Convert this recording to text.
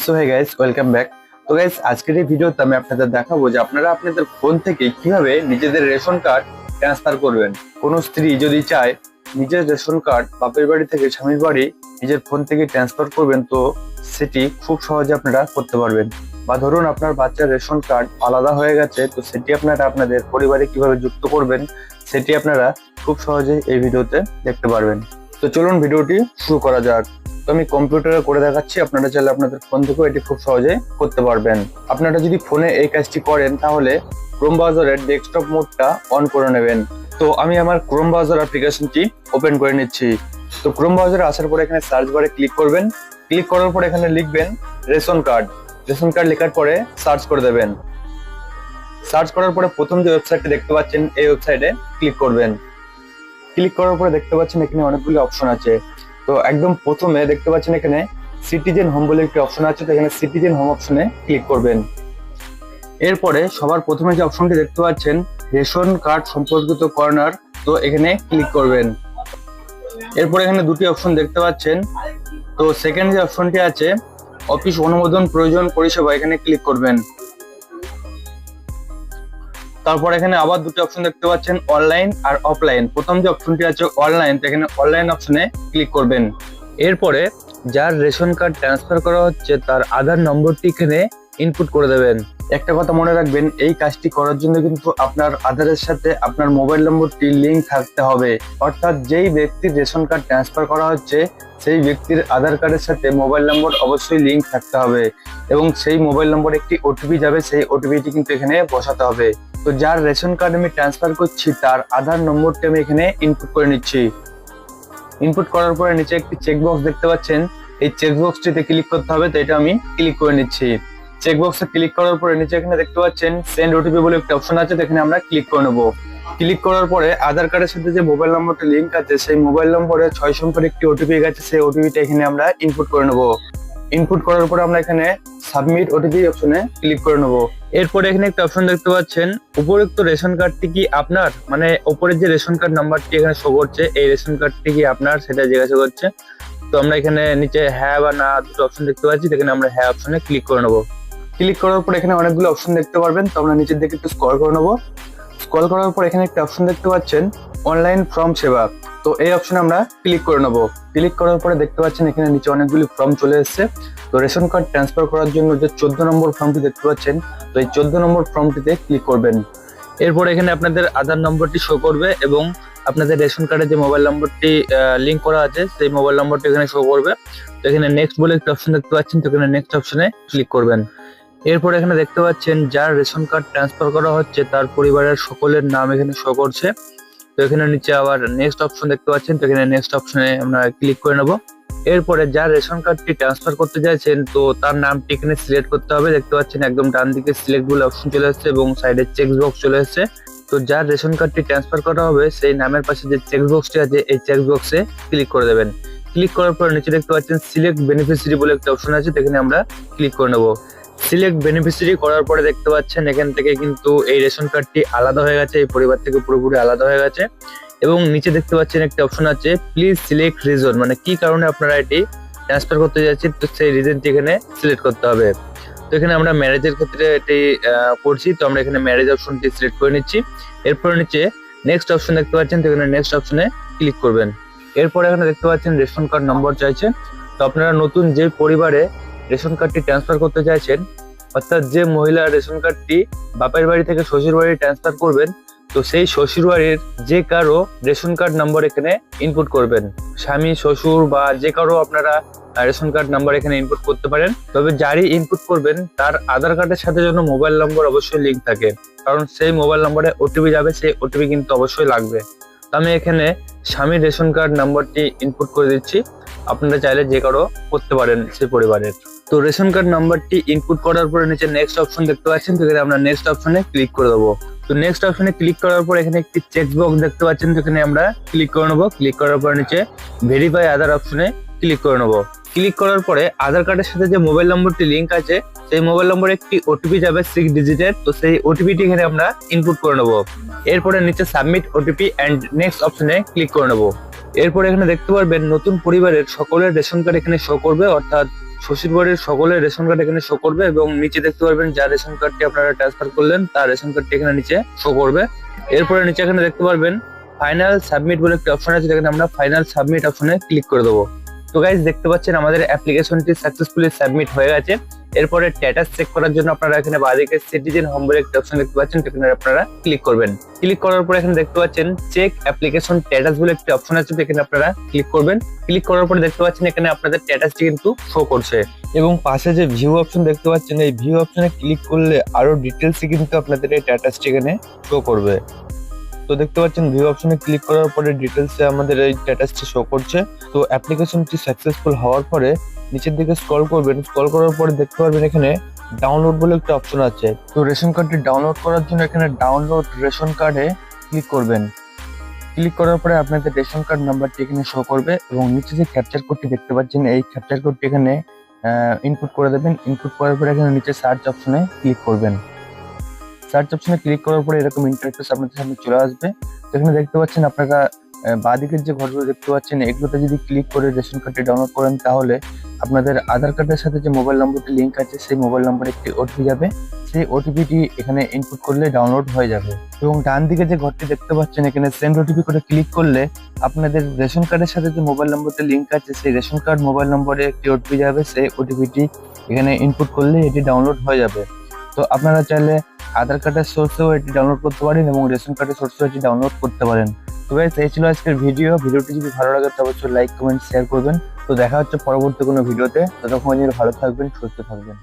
So hey guys, welcome back. তো guys, আজকের এই ভিডিওতে আমি আপনাদের দেখাবো যে আপনারা আপনাদের ফোন থেকে কিভাবে নিজেদের রেশন কার্ড ট্রান্সফার করবেন। কোনো স্ত্রী যদি চায় নিজের রেশন কার্ড বাপের বাড়ি থেকে স্বামীর বাড়ি নিজের ফোন থেকে ট্রান্সফার করবেন, তো সেটি খুব সহজে আপনারা করতে পারবেন। বা ধরুন আপনার বাচ্চার রেশন কার্ড আলাদা হয়ে গেছে, তো সেটি আপনারা আপনাদের পরিবারে কিভাবে যুক্ত করবেন সেটি আপনারা খুব সহজে এই ভিডিওতে দেখতে পারবেন। তো চলুন ভিডিওটি শুরু করা যাক। তো আমি কম্পিউটারে করে দেখাচ্ছি, আপনারা চাইলে আপনাদের ফোন থেকেও এটি খুব সহজে করতে পারবেন। আপনারা যদি ফোনে এই কাজটি করেন তাহলে ক্রোম ব্রাউজারের ডেস্কটপ মোডটা অন করে নেবেন। তো আমি আমার ক্রোম ব্রাউজার অ্যাপ্লিকেশনটি ওপেন করে নিচ্ছি। তো ক্রোম ব্রাউজারে আসার পরে এখানে সার্চ বারে ক্লিক করবেন। ক্লিক করার পরে এখানে লিখবেন রেশন কার্ড। রেশন কার্ড লেখার পরে সার্চ করে দেবেন। সার্চ করার পরে প্রথম যে ওয়েবসাইটটি দেখতে পাচ্ছেন এই ওয়েবসাইটে ক্লিক করবেন। ক্লিক করার পরে দেখতে পাচ্ছেন এখানে অনেকগুলি অপশন আছে। তো একদম প্রথমে দেখতে পাচ্ছেন এখানে সিটিজেন হোম বলে একটি অপশন আছে, তো এখানে সিটিজেন হোম অপশনে ক্লিক করবেন। এরপরে সবার প্রথমে যে অপশনটি দেখতে পাচ্ছেন রেশন কার্ড সম্পর্কিত কর্নার, তো এখানে ক্লিক করবেন। এরপরে এখানে দুটি অপশন দেখতে পাচ্ছেন। তো সেকেন্ড যে অপশনটি আছে অফিস অনুমোদন প্রয়োজন পরিষেবা, এখানে ক্লিক করবেন। তারপর এখানে আবার দুটি অপশন দেখতে পাচ্ছেন অনলাইন আর অফলাইন। প্রথম যে অপশনটি আছে অনলাইন, তো এখানে অনলাইন অপশনে ক্লিক করবেন। এরপরে যার রেশন কার্ড ট্রান্সফার করা হচ্ছে তার আধার নম্বরটি এখানে ইনপুট করে দেবেন। একটা কথা মনে রাখবেন, এই কাজটি করার জন্য কিন্তু আপনার আধারের সাথে আপনার মোবাইল নম্বরটি লিংক থাকতে হবে। অর্থাৎ যেই ব্যক্তির রেশন কার্ড ট্রান্সফার করা হচ্ছে সেই ব্যক্তির আধার কার্ডের সাথে মোবাইল নম্বর অবশ্যই লিংক থাকতে হবে এবং সেই মোবাইল নম্বরে একটি ওটিপি যাবে, সেই ওটিপিটি কিন্তু এখানে বসাতে হবে। তো যার রেশন কার্ড আমি ট্রান্সফার করছি তার আধার নম্বরটি আমি এখানে ইনপুট করে নিচ্ছি। ইনপুট করার পরে নিচে একটি চেকবক্স দেখতে পাচ্ছেন, এই চেকবক্সটিতে ক্লিক করতে হবে, তো এটা আমি ক্লিক করে নিচ্ছি। চেকবক্সে ক্লিক করার পরে নিচে এখানে দেখতে পাচ্ছেন সেন্ড ওটিপি বলে একটা অপশন আছে, তো এখানে আমরা ক্লিক করে নেবো। ক্লিক করার পরে আধার কার্ডের সাথে যে মোবাইল নম্বরটা লিংক আছে সেই মোবাইল নম্বরে 6 সংখ্যার একটি ওটিপি গেছে, সেই ওটিপিটা এখানে আমরা ইনপুট করে নেবো। ইনপুট করার পরে আমরা এখানে সাবমিট ওটিপি অপশনে ক্লিক করে নেবো। এরপরে এখানে একটা অপশন দেখতে পাচ্ছেন উপরোক্ত রেশন কার্ডটি কি আপনার, মানে উপরের যে রেশন কার্ড নাম্বারটি এখানে শো করছে এই রেশন কার্ডটি কি আপনার সেটা জিজ্ঞাসা করছে। তো আমরা এখানে নিচে হ্যাঁ বা না দুটো অপশন দেখতে পাচ্ছি, এখানে আমরা হ্যাঁ অপশনে ক্লিক করে নেবো। ক্লিক করার পর এখানে অনেকগুলো অপশন দেখতে পারবেন, তো আমরা নিচের দিকে একটু স্ক্রল করে নেবো। স্ক্রল করার পর এখানে একটা অপশন দেখতে পাচ্ছেন অনলাইন ফর্ম সেবা, তো এই অপশনে আমরা ক্লিক করে নেবো। ক্লিক করার পরে দেখতে পাচ্ছেন এখানে নিচে অনেকগুলি ফর্ম চলে এসেছে। তো রেশন কার্ড ট্রান্সফার করার জন্য যে 14 নম্বর ফর্মটি দেখতে পাচ্ছেন, তো এই 14 নম্বর ফর্মটিতে ক্লিক করবেন। এরপর এখানে আপনাদের আধার নম্বরটি শো করবে এবং আপনাদের রেশন কার্ডে যে মোবাইল নম্বরটি লিংক করা আছে সেই মোবাইল নম্বরটি এখানে শো করবে। তো এখানে নেক্সট বলে একটা অপশন দেখতে পাচ্ছেন, তো এখানে নেক্সট অপশনে ক্লিক করবেন। এরপর এখানে দেখতে পাচ্ছেন যার রেশন কার্ড ট্রান্সফার করা হচ্ছে তার পরিবারের সকলের নাম এখানে শো করছে। তো এখানে নিচে আবার নেক্সট অপশন দেখতে পাচ্ছেন, তো এখানে নেক্সট অপশনে আমরা ক্লিক করে নেব। এরপরে যার রেশন কার্ডটি ট্রান্সফার করতে চাইছেন তো তার নামটি এখানে সিলেক্ট করতে হবে। দেখতে পাচ্ছেন একদম ডান দিকে সিলেক্ট বলে অপশন চলে আসছে এবং সাইডে চেক বক্স চলে আসছে। তো যার রেশন কার্ডটি ট্রান্সফার করা হবে সেই নামের পাশে যে চেক বক্সটি আছে এই চেক বক্সে ক্লিক করে দেবেন। ক্লিক করার পর নিচে দেখতে পাচ্ছেন সিলেক্ট বেনিফিশিয়ারি বলে একটা অপশন আছে, তো এখানে আমরা ক্লিক করে নেব। সিলেক্ট বেনিফিশিয়ারি করার পরে দেখতে পাচ্ছেন এখান থেকে কিন্তু এই রেশন কার্ডটি আলাদা হয়ে গেছে, এই পরিবার থেকে পুরোপুরি আলাদা হয়ে গেছে। এবং নিচে দেখতে পাচ্ছেন একটা অপশন আছে প্লিজ সিলেক্ট রিজন, মানে কি কারণে আপনারা এটি ট্রান্সফার করতে যাচ্ছেন, তো সেই রিজনটি এখানে সিলেক্ট করতে হবে। তো এখানে আমরা ম্যারেজের ক্ষেত্রে এটি করছি, তো আমরা এখানে ম্যারেজ অপশনটি সিলেক্ট করে নিচ্ছি। এরপর নিচে নেক্সট অপশন দেখতে পাচ্ছেন, তো এখানে নেক্সট অপশনে ক্লিক করবেন। এরপর এখানে দেখতে পাচ্ছেন রেশন কার্ড নম্বর চাইছে। তো আপনারা নতুন যে পরিবারে রেশন কার্ডটি ট্রান্সফার করতে চাইছেন, অর্থাৎ যে মহিলা রেশন কার্ডটি বাপের বাড়ি থেকে শ্বশুর বাড়ি ট্রান্সফার করবেন, তো সেই শ্বশুর বাড়ির যে কারো রেশন কার্ড নাম্বার এখানে ইনপুট করবেন। স্বামী, শ্বশুর বা যে কারো আপনারা রেশন কার্ড নাম্বার এখানে ইনপুট করতে পারেন। তবে যারই ইনপুট করবেন তার আধার কার্ডের সাথে যেন মোবাইল নম্বর অবশ্যই লিঙ্ক থাকে, কারণ সেই মোবাইল নম্বরে ওটিপি যাবে, সেই ওটিপি কিন্তু অবশ্যই লাগবে। তো আমি এখানে স্বামীর রেশন কার্ড নাম্বারটি ইনপুট করে দিচ্ছি, আপনারা চাইলে যে কারো করতে পারেন সেই পরিবারের। তো রেশন কার্ড নাম্বারটি ইনপুট করার পরে নিচে নেক্সট অপশন দেখতে পাচ্ছেন, তো এখানে আমরা নেক্সট অপশনে ক্লিক করে দেবো। তো নেক্সট অপশনে ক্লিক করার পর এখানে একটি চেক বক্স দেখতে পাচ্ছেন, তো এখানে আমরা ক্লিক করে নেবো। ক্লিক করার পর নিচে ভেরিফাই আধার অপশনে ক্লিক করে নেবো। ক্লিক করার পরে আধার কার্ডের সাথে যে মোবাইল নম্বরটি লিঙ্ক আছে সেই মোবাইল নম্বরে একটি ওটিপি যাবে 6 ডিজিটের, তো সেই ওটিপিটি এখানে আমরা ইনপুট করে নেবো। এরপরে নিচে সাবমিট ওটিপি এন্ড নেক্সট অপশনে ক্লিক করে নেবো। এরপরে এখানে দেখতে পারবেন নতুন পরিবারের সকলের রেশন কার্ড এখানে শো করবে, অর্থাৎ শ্বশুর বাড়ির সকলের রেশন কার্ড এখানে শো করবে এবং নিচে দেখতে পারবেন যার রেশন কার্ডটি আপনারা ট্রান্সফার করলেন তার রেশন কার্ডটি এখানে নিচে শো করবে। এরপরে নিচে এখানে দেখতে পারবেন ফাইনাল সাবমিট বলে একটি অপশন আছে, যেখানে আমরা ফাইনাল সাবমিট অপশনে ক্লিক করে দেবো। তো গাইজ দেখতে পাচ্ছেন আমাদের অ্যাপ্লিকেশনটি সাকসেসফুলি সাবমিট হয়ে গেছে। এরপরে স্ট্যাটাস চেক করার জন্য আপনারা এখানে বাঁদিকে সিটিজেন হোম বলে একটি অপশন দেখতে পাচ্ছেন, সেখানে আপনারা ক্লিক করবেন। ক্লিক করার পর এখানে দেখতে পাচ্ছেন চেক অ্যাপ্লিকেশন স্ট্যাটাস বলে একটি অপশন আছে, এখানে আপনারা ক্লিক করবেন। ক্লিক করার পরে দেখতে পাচ্ছেন এখানে আপনাদের স্ট্যাটাসটি কিন্তু শো করছে এবং পাশে যে ভিউ অপশন দেখতে পাচ্ছেন এই ভিউ অপশনে ক্লিক করলে আরো ডিটেলসে কিন্তু আপনাদের এই স্ট্যাটাসটি এখানে শো করবে। তো দেখতে পাচ্ছেন ভিউ অপশনে ক্লিক করার পরে ডিটেলসে আমাদের এই স্ট্যাটাসটি শো করছে। তো অ্যাপ্লিকেশনটি সাকসেসফুল হওয়ার পরে নিচের দিকে স্ক্রল করবেন, স্ক্রল করার পরে দেখতে পারবেন এখানে ডাউনলোড বলে একটা অপশন আছে। তো রেশন কার্ডটি ডাউনলোড করার জন্য এখানে ডাউনলোড রেশন কার্ডে ক্লিক করবেন। ক্লিক করার পরে আপনাদের রেশন কার্ড নাম্বারটি এখানে শো করবে এবং নিচে যে ক্যাপচার কোডটি দেখতে পাচ্ছেন এই ক্যাপচার কোডটি এখানে ইনপুট করে দেবেন। ইনপুট করার পরে এখানে নিচে সার্চ অপশনে ক্লিক করবেন। সার্চ অপশনে ক্লিক করার পরে এরকম ইন্টারফেস আপনাদের সামনে চলে আসবে। তো এখানে দেখতে পাচ্ছেন আপনারা বাঁদিকের যে ঘরগুলো দেখতে পাচ্ছেন এগুলোতে যদি ক্লিক করে রেশন কার্ডটি ডাউনলোড করেন তাহলে আপনাদের আধার কার্ডের সাথে যে মোবাইল নম্বরটি লিঙ্ক আছে সেই মোবাইল নম্বরে একটি ওটিপি যাবে, সেই ওটিপিটি এখানে ইনপুট করলে ডাউনলোড হয়ে যাবে। এবং ডান দিকে যে ঘরটি দেখতে পাচ্ছেন এখানে সেন্ড ওটিপি করে ক্লিক করলে আপনাদের রেশন কার্ডের সাথে যে মোবাইল নম্বরটি লিঙ্ক আছে সেই রেশন কার্ড মোবাইল নম্বরে একটি ওটিপি যাবে, সেই ওটিপিটি এখানে ইনপুট করলে এটি ডাউনলোড হয়ে যাবে। তো আপনারা চাইলে আধার কার্ডের সোর্সেও এটি ডাউনলোড করতে পারেন এবং রেশন কার্ডের সোর্সেও এটি ডাউনলোড করতে পারেন। তো গাইস এই ছিল আজকের ভিডিওটি যদি ভালো লাগে তবে অবশ্যই লাইক কমেন্ট শেয়ার করবেন। তো দেখা হচ্ছে পরবর্তী কোনো ভিডিওতে, ততক্ষণ ভালো থাকবেন, সুস্থ থাকবেন।